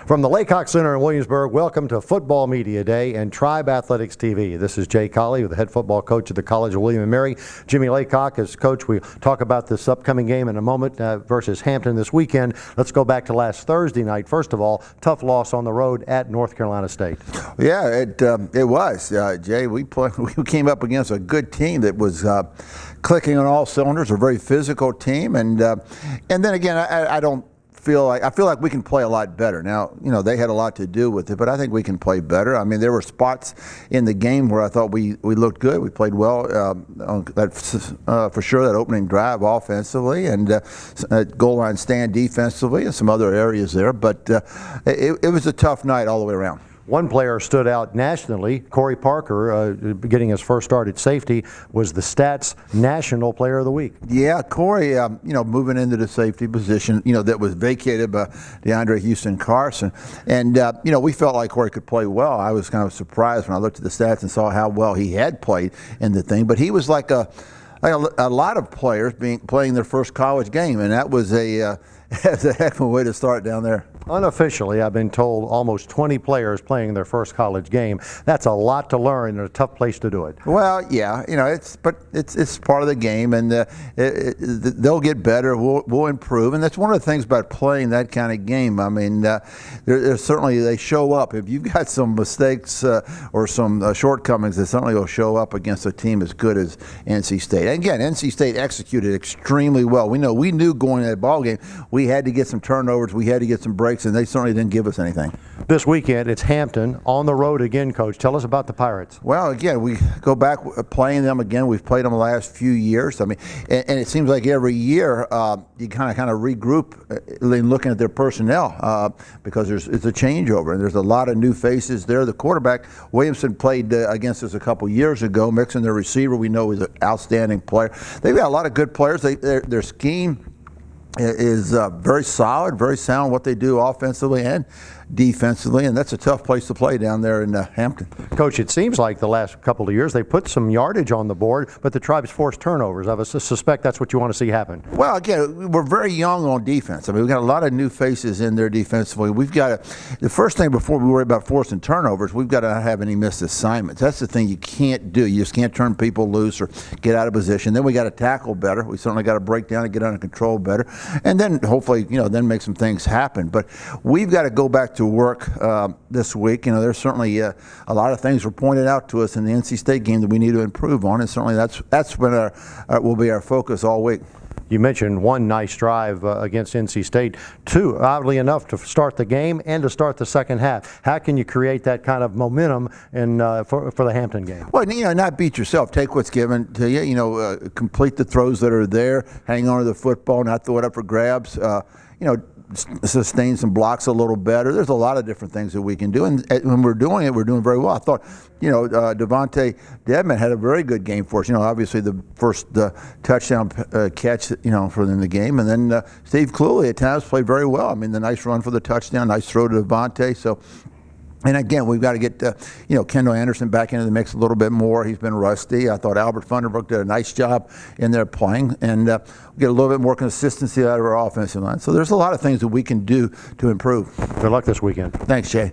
From the Laycock Center in Williamsburg, welcome to Football Media Day and Tribe Athletics TV. This is Jay Colley, the head football coach of the College of William & Mary. Jimmye Laycock is coach. We'll talk about this upcoming game in a moment versus Hampton this weekend. Let's go back to last Thursday night. First of all, tough loss on the road at North Carolina State. Yeah, it was, Jay. We came up against a good team that was clicking on all cylinders, a very physical team, and then again, I feel like we can play a lot better. Now, they had a lot to do with it, but I think we can play better. I mean, there were spots in the game where I thought we looked good. We played well on that, for sure, that opening drive offensively and goal line stand defensively and some other areas there. But it was a tough night all the way around. One player stood out nationally. Corey Parker, getting his first start at safety, was the Stats National Player of the Week. Yeah, Corey, moving into the safety position, that was vacated by DeAndre Houston Carson. And, we felt like Corey could play well. I was kind of surprised when I looked at the stats and saw how well he had played in the thing. But he was like a lot of players playing their first college game, and that was a heck of a way to start down there. Unofficially, I've been told almost 20 players playing their first college game. That's a lot to learn and a tough place to do it. Well, yeah, it's part of the game, and they'll get better. We'll improve, and that's one of the things about playing that kind of game. I mean, there's certainly they show up. If you've got some mistakes or some shortcomings, they certainly will show up against a team as good as NC State. And again, NC State executed extremely well. We knew going to that ball game we had to get some turnovers, we had to get some breaks, and they certainly didn't give us anything. This weekend, it's Hampton on the road again, Coach. Tell us about the Pirates. Well, again, we go back playing them again. We've played them the last few years. I mean, and it seems like every year you kind of regroup in looking at their personnel because it's a changeover, and there's a lot of new faces there. The quarterback, Williamson, played against us a couple years ago, mixing their receiver. We know he's an outstanding player. They've got a lot of good players. Their scheme is very solid, very sound, what they do offensively and defensively, and that's a tough place to play down there in Hampton. Coach, it seems like the last couple of years they put some yardage on the board, but the Tribe's forced turnovers. I suspect that's what you want to see happen. Well, again, we're very young on defense. I mean, we've got a lot of new faces in there defensively. We've got the first thing before we worry about forcing turnovers, we've got to not have any missed assignments. That's the thing you can't do. You just can't turn people loose or get out of position. Then we got to tackle better. We certainly got to break down and get under control better, and then hopefully, then make some things happen. But we've got to go back to work this week. There's certainly a lot of things were pointed out to us in the NC State game that we need to improve on, and certainly that's when will be our focus all week. You mentioned one nice drive against NC State, two, oddly enough, to start the game and to start the second half. How can you create that kind of momentum for the Hampton game? Well, not beat yourself. Take what's given to you. Complete the throws that are there. Hang on to the football, not throw it up for grabs. Sustain some blocks a little better. There's a lot of different things that we can do, and when we're doing it, we're doing very well. I thought, Devontae Dedman had a very good game for us. Obviously the first touchdown catch, for them in the game, and then Steve Cluley at times played very well. I mean, the nice run for the touchdown, nice throw to Devontae. So. And again, we've got to get Kendall Anderson back into the mix a little bit more. He's been rusty. I thought Albert Funderburk did a nice job in there playing, and get a little bit more consistency out of our offensive line. So there's a lot of things that we can do to improve. Good luck this weekend. Thanks, Jay.